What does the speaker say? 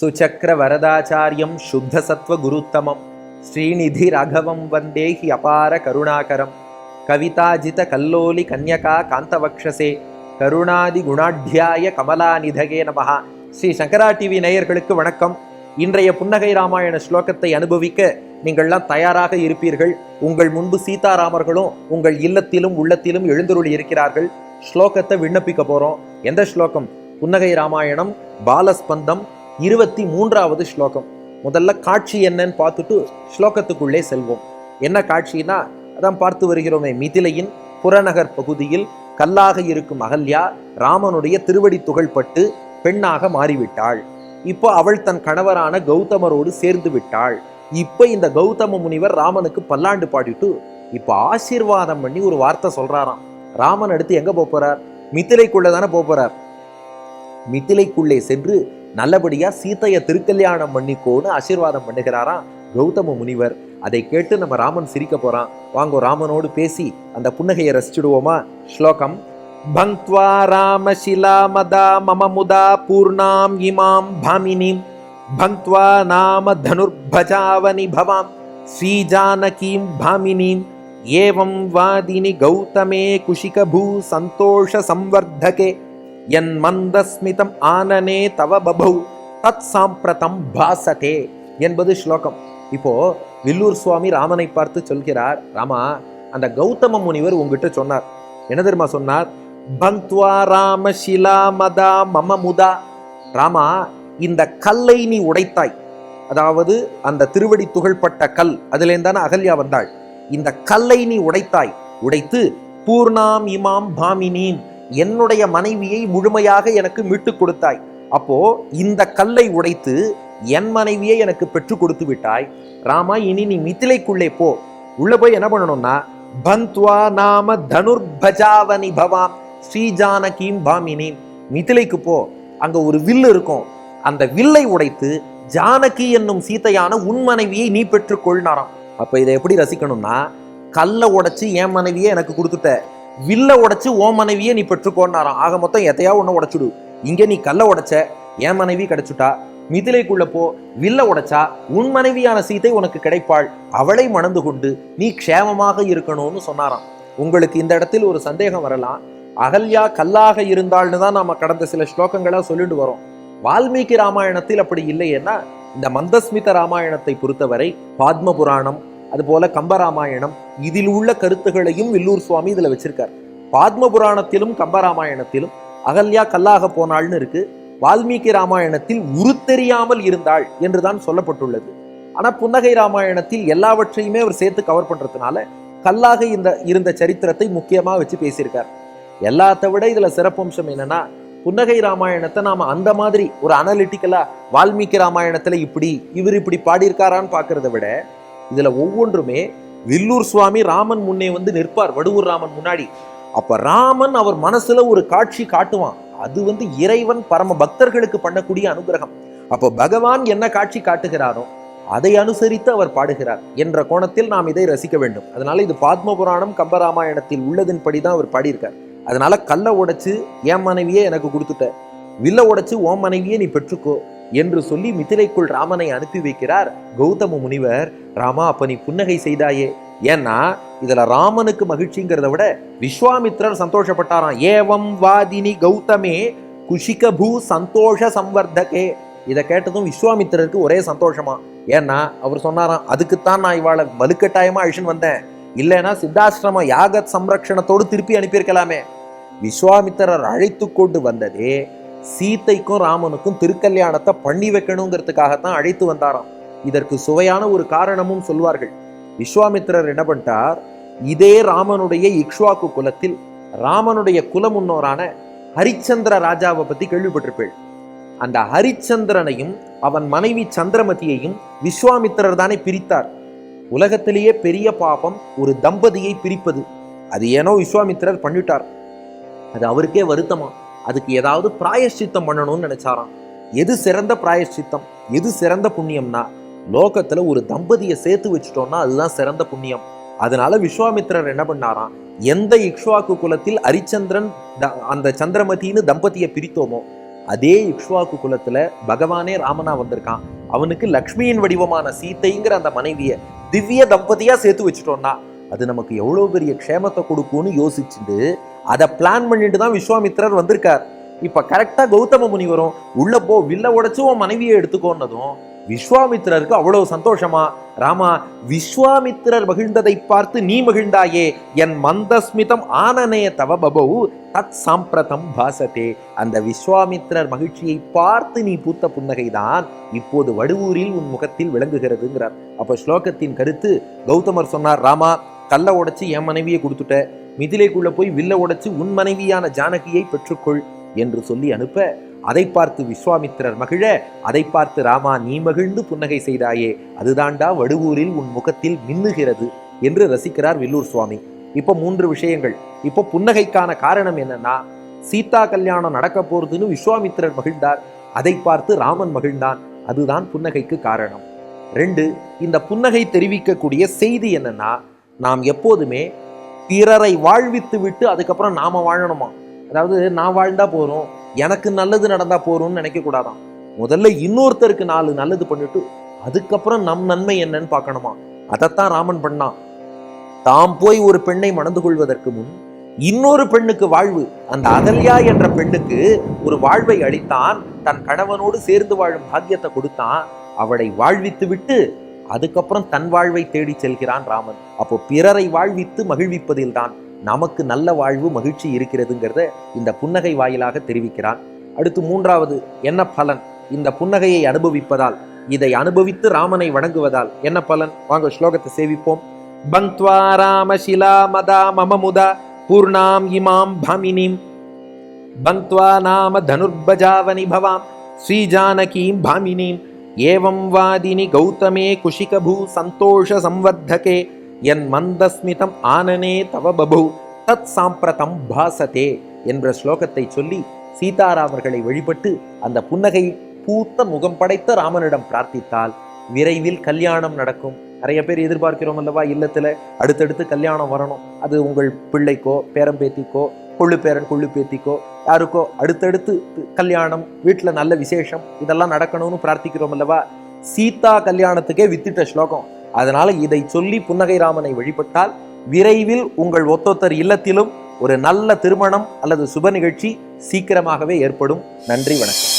சுச்சக்கர வரதாச்சாரியம் சுத்த சத்வ குருத்தமம் ஸ்ரீநிதி ராகவம் வந்தே ஹி அபார கருணாகரம் கவிதாஜித கல்லோலி கன்யகா காந்தவக்ஷசே கருணாதி குணாட்யாய கமலாநிதகே நமஹா. ஸ்ரீ சங்கரா டிவி நேயர்களுக்கு வணக்கம். இன்றைய புன்னகை ராமாயண ஸ்லோகத்தை அனுபவிக்க நீங்கள்லாம் தயாராக இருப்பீர்கள். உங்கள் முன்பு சீதாராமர்களும் உங்கள் இல்லத்திலும் உள்ளத்திலும் எழுந்தருளி இருக்கிறார்கள். ஸ்லோகத்தை விண்ணப்பிக்க போறோம். எந்த ஸ்லோகம்? புன்னகை ராமாயணம் பாலஸ்பந்தம் 23வது ஸ்லோகம். முதல்ல காட்சி என்னன்னு பார்த்துட்டு ஸ்லோகத்துக்குள்ளே செல்வோம். என்ன காட்சினா, அதான் பார்த்து வருகிறோமே, மிதிலையின் புறநகர் பகுதியில் கல்லாக இருக்கும் அகல்யா ராமனுடைய திருவடி துகள்பட்டு பெண்ணாக மாறிவிட்டாள். இப்போ அவள் தன் கணவரான கௌதமரோடு சேர்ந்து விட்டாள். இப்ப இந்த கௌதம முனிவர் ராமனுக்கு பல்லாண்டு பாடிட்டு இப்ப ஆசீர்வாதம் பண்ணி ஒரு வார்த்தை சொல்றாராம். ராமன் அடுத்து எங்க போறார்? மிதிலைக்குள்ளதானே போறார். மிதிலைக்குள்ளே சென்று நல்லபடியா சீதைய திருக்கல்யாணம் பண்ணிக்கோன்னு ஆசீர்வாதம் பண்ணுகிறாராம் கௌதம முனிவர். அதை கேட்டு நம்ம ராமன் சிரிக்க போறான். வாங்கோ ராமனோடு பேசி அந்த புன்னகையை ரசிச்சுடுவோமா? ஸ்லோகம். பங்க்த்வா ராமசிலா மதா மம முதா பூர்ணாம் இமாம் பாமினீம் பங்க்த்வா நாம தனுர்பஜாவனி பவாம் ஸ்ரீஜானகீம் பாமினீம் ஏவம் வாதினி கௌதமே குஷிக பூ சந்தோஷ சம்வர்தகே என் மந்தஸ்மிதம் ஆனனே தவ பபௌ தத் சாம்பிரதம் பாசதே என்பது ஸ்லோகம். இப்போ வில்லூர் சுவாமி ராமனை பார்த்து சொல்கிறார், ராமா, அந்த கௌதம முனிவர் உங்ககிட்ட சொன்னார். என்ன தெரியுமா சொன்னார்? பங்க்த்வா ராம ஷிலா மதா மம முதா. ராமா, இந்த கல்லை நீ உடைத்தாய். அதாவது அந்த திருவடி துகள்பட்ட கல், அதுலேருந்தான அகல்யா வந்தாள். இந்த கல்லை நீ உடைத்தாய். உடைத்து பூர்ணாம் இமாம் பாமினீம், என்னுடைய மனைவியை முழுமையாக எனக்கு மீட்டு கொடுத்தாய். அப்போ இந்த கல்லை உடைத்து என் மனைவியை எனக்கு பெற்று கொடுத்து விட்டாய். ராமா, இனி நீ மிதிலைக்குள்ளே போ. உள்ள போய் என்ன பண்ணணும்னா, பந்த்வா நாம தனுர்பஜாவனி பவாம் ஸ்ரீஜானகீம் பாமினீம். மிதிலைக்கு போ. அங்க ஒரு வில்லு இருக்கும். அந்த வில்லை உடைத்து ஜானகி என்னும் சீதையான உன் மனைவியை நீ பெற்றுக்கொள்னாராம். அப்ப இதை எப்படி ரசிக்கணும்னா, கல்லை உடைச்சு என் மனைவியை எனக்கு கொடுத்துட்ட, வில்ல உடைச்சு ஓ மனைவியை நீ பெற்றுக்கோன்னாராம். ஆக மொத்தம் எதையா ஒண்ணு உடைச்சுடு. இங்க நீ கல்ல உடைச்ச, என் மனைவி கிடைச்சுட்டா. மிதிலைக்குள்ள போ, வில்ல உடைச்சா உன் மனைவியான சீதை உனக்கு கிடைப்பாள். அவளை மணந்து கொண்டு நீ க்ஷேமமாக இருக்கணும்னு சொன்னாராம். உங்களுக்கு இந்த இடத்தில் ஒரு சந்தேகம் வரலாம். அகல்யா கல்லாக இருந்தாள்னு தான் நாம கடந்த சில ஸ்லோகங்களா சொல்லிட்டு வரோம். வால்மீகி ராமாயணத்தில் அப்படி இல்லையேன்னா, இந்த மந்தஸ்மித ராமாயணத்தை பொறுத்தவரை பாத்ம புராணம், அதுபோல கம்பராமாயணம், இதில் உள்ள கருத்துகளையும் வில்லூர் சுவாமி இதுல வச்சிருக்கார். பாத்ம புராணத்திலும் கம்பராமாயணத்திலும் அகல்யா கல்லாக போனாள்னு இருக்கு. வால்மீகி ராமாயணத்தில் உருத்தெரியாமல் இருந்தாள் என்றுதான் சொல்லப்பட்டுள்ளது. ஆனா புன்னகை ராமாயணத்தில் எல்லாவற்றையுமே அவர் சேர்த்து கவர் பண்றதுனால கல்லாக இருந்த சரித்திரத்தை முக்கியமா வச்சு பேசியிருக்கார். எல்லாத்த விட இதுல சிறப்பம்சம் என்னன்னா, புன்னகை ராமாயணத்தை நாம அந்த மாதிரி ஒரு அனலிட்டிக்கலா வால்மீகி ராமாயணத்துல இவர் இப்படி பாடியிருக்காரான்னு பாக்குறத விட, இதுல ஒவ்வொன்றுமே வில்லூர் சுவாமி ராமன் முன்னே வந்து நிற்பார், வடுவூர் ராமன் முன்னாடி. அப்ப ராமன் அவர் மனசுல ஒரு காட்சி காட்டுவான். அது வந்து இறைவன் பரம பக்தர்களுக்கு பண்ணக்கூடிய அனுகிரகம். அப்போ பகவான் என்ன காட்சி காட்டுகிறாரோ அதை அனுசரித்து அவர் பாடுகிறார் என்ற கோணத்தில் நாம் இதை ரசிக்க வேண்டும். அதனால இது பாத்ம புராணம் கம்பராமாயணத்தில் உள்ளதின் படிதான் அவர் பாடியிருக்கார். அதனால கல்லை உடைச்சு என் மனைவியே எனக்கு கொடுத்துட்ட, வில்ல உடைச்சு ஓம் மனைவியே நீ பெற்றுக்கோ என்று சொல்லி மிதிலைக்குள் ராமனை அனுப்பி வைக்கிறார் கௌதம முனிவர். ராமா, அப்ப நீ புன்னகை செய்தாயே. ஏன்னா இதுல ராமனுக்கு மகிழ்ச்சிங்கிறத விட விஸ்வாமித்திரர் சந்தோஷப்பட்டாராம். ஏவம் வாதினி கௌதமே குஷிக பூ சந்தோஷ சம்வர்தகே. இதை கேட்டதும் விஸ்வாமித்திரருக்கு ஒரே சந்தோஷமா. ஏன்னா அவர் சொன்னாராம், அதுக்குத்தான் நான் இவாளை வலுக்கட்டாயமா அழிச்சுன்னு வந்தேன், இல்லைன்னா சித்தாசிரம யாக சம்ரக்ஷணத்தோடு திருப்பி அனுப்பியிருக்கலாமே. விஸ்வாமித்திரர் அழைத்து கொண்டு வந்ததே சீதைக்கும் ராமனுக்கும் திருக்கல்யாணத்தை பண்ணி வைக்கணுங்கிறதுக்காகத்தான் அழைத்து வந்தாராம். இதற்கு சுவையான ஒரு காரணமும் சொல்வார்கள். விஸ்வாமித்திரர் என்ன பண்ணிட்டார், இதே ராமனுடைய இக்ஷ்வாக்கு குலத்தில் ராமனுடைய குல முன்னோரான ஹரிச்சந்திர ராஜாவை பத்தி கேள்விப்பட்டிருப்பேள். அந்த ஹரிச்சந்திரனையும் அவன் மனைவி சந்திரமதியையும் விஸ்வாமித்திரர் தானே பிரித்தார். உலகத்திலேயே பெரிய பாபம் ஒரு தம்பதியை பிரிப்பது. அது ஏனோ விஸ்வாமித்திரர் பண்ணிட்டார். அது அவருக்கே வருத்தமா. அதுக்கு ஏதாவது பிராயஷ்சித்தம் பண்ணணும்னு நினைச்சாராம். எது சிறந்த பிராயஷ்சித்தம், எது சிறந்த புண்ணியம்னா, லோகத்துல ஒரு தம்பதியை சேர்த்து வச்சுட்டோம்னா அதுதான் சிறந்த புண்ணியம். அதனால விஸ்வாமித்திரர் என்ன பண்ணாராம், எந்த இக்ஷ்வாக்கு குலத்தில் ஹரிச்சந்திரன் அந்த சந்திரமதின்னு தம்பதியை பிரித்தோமோ அதே இக்ஷ்வாக்கு குலத்துல பகவானே ராமனா வந்திருக்கான். அவனுக்கு லக்ஷ்மியின் வடிவமான சீத்தைங்கிற அந்த மனைவிய திவ்ய தம்பதியா சேர்த்து வச்சுட்டோம்னா அது நமக்கு எவ்வளவு பெரிய க்ஷேமத்தை கொடுக்கும்னு யோசிச்சுட்டு அதை பிளான் பண்ணிட்டு தான் விஸ்வாமித்திரர் வந்திருக்கார். இப்ப கரெக்டா கௌதம முனிவரும் உள்ள போ, வில்ல உடைச்சு உன் மனைவியை எடுத்துக்கோன்னதும் விஸ்வாமித்திரருக்கு அவ்வளவு சந்தோஷமா, ராமா விஸ்வாமித்திரர் மகிழ்ந்ததை பார்த்து நீ மகிழ்ந்தாயே, என் மந்தஸ்மிதம் ஆனனே தவ பபௌ தத் சாம்பிரதம் பாசத்தே. அந்த விஸ்வாமித்திரர் மகிழ்ச்சியை பார்த்து நீ பூத்த புன்னகைதான் இப்போது வடுவூரில் உன் முகத்தில் விளங்குகிறதுங்கிறார். அப்ப ஸ்லோகத்தின் கருத்து, கௌதமர் சொன்னார், ராமா கல்ல உடைச்சு என் மனைவியை கொடுத்துட்ட, மிதிலைக்குள்ள போய் வில்ல உடைச்சு உன் மனைவியான ஜானகியை பெற்றுக்கொள் என்று சொல்லி அனுப்ப, அதை பார்த்து விஸ்வாமித்திரர் மகிழ, அதை பார்த்து ராமா நீ மகிழ்ந்து புன்னகை செய்தாயே, அதுதாண்டா வடுவூரில் உன் முகத்தில் மின்னுகிறது என்று ரசிக்கிறார் வில்லூர் சுவாமி. இப்போ 3 விஷயங்கள். இப்போ புன்னகைக்கான காரணம் என்னன்னா, சீதா கல்யாணம் நடக்க போறதுன்னு விஸ்வாமித்திரர் மகிழ்ந்தார், அதை பார்த்து ராமன் மகிழ்ந்தான், அதுதான் புன்னகைக்கு காரணம். 2, இந்த புன்னகை தெரிவிக்கக்கூடிய செய்தி என்னன்னா, நாம் எப்போதுமே பிறரை வாழ்வித்து விட்டு அதுக்கப்புறம் நாம வாழணுமா. அதாவது நான் வாழ்ந்தா போறோம், எனக்கு நல்லது நடந்தா போறோம்னு நினைக்க கூடாதான். முதல்ல இன்னொருத்தருக்கு 4 நல்லது பண்ணிட்டு அதுக்கப்புறம் நம் நன்மை என்னன்னு பார்க்கணுமா. அதைத்தான் ராமன் பண்ணான். தாம் போய் ஒரு பெண்ணை மணந்து கொள்வதற்கு முன் இன்னொரு பெண்ணுக்கு வாழ்வு, அந்த அகல்யா என்ற பெண்ணுக்கு ஒரு வாழ்வை அளித்தான், தன் கணவனோடு சேர்ந்து வாழும் பாக்கியத்தை கொடுத்தான். அவளை வாழ்வித்து விட்டு அதுக்கப்புறம் தன் வாழ்வை தேடி செல்கிறான் ராமன். அப்போ பிறரை வாழ்வித்து மகிழ்விப்பதில் தான் நமக்கு நல்ல வாழ்வு மகிழ்ச்சி இருக்கிறதுங்கிறத இந்த புன்னகை வாயிலாக தெரிவிக்கிறான். அடுத்து 3வது என்ன பலன், இந்த புன்னகையை அனுபவிப்பதால், இதை அனுபவித்து ராமனை வணங்குவதால் என்ன பலன்? வாங்க ஸ்லோகத்தை சேவிப்போம். பங்க்த்வா ராமசிலா மதா மமமுதா பூர்ணாம் இமாம் பாமினிம் பங்க்த்வா நாம தனுர்பஜாவனி பவாம் ஸ்ரீஜானகீம் பாமினிம் ஏவம் வாதினி கௌதமே குஷிகபூ சந்தோஷ சம்வர்தகே என் மந்தஸ்மிதம் ஆனனே தவ பபௌ தத் சாம்பிரதம் பாசதே என்ற ஸ்லோகத்தை சொல்லி சீதாராமர்களை வழிபட்டு அந்த புன்னகை பூத்த முகம் படைத்த ராமனிடம் பிரார்த்தித்தால் விரைவில் கல்யாணம் நடக்கும். நிறைய பேர் எதிர்பார்க்கிறோம் அல்லவா, இல்லத்துல அடுத்தடுத்து கல்யாணம் வரணும். அது உங்கள் பிள்ளைக்கோ பேரம்பேத்திக்கோ கொள்ளு பேரன் கொள்ளு பேத்திக்கோ யாருக்கோ அடுத்தடுத்து கல்யாணம், வீட்டுல நல்ல விசேஷம், இதெல்லாம் நடக்கணும்னு பிரார்த்திக்கிறோம் அல்லவா. சீதா கல்யாணத்துக்கே வித்திட்ட ஸ்லோகம். அதனால இதை சொல்லி புன்னகை ராமனை வழிபட்டால் விரைவில் உங்கள் ஒத்தொத்தர் இல்லத்திலும் ஒரு நல்ல திருமணம் அல்லது சுப நிகழ்ச்சி சீக்கிரமாகவே ஏற்படும். நன்றி, வணக்கம்.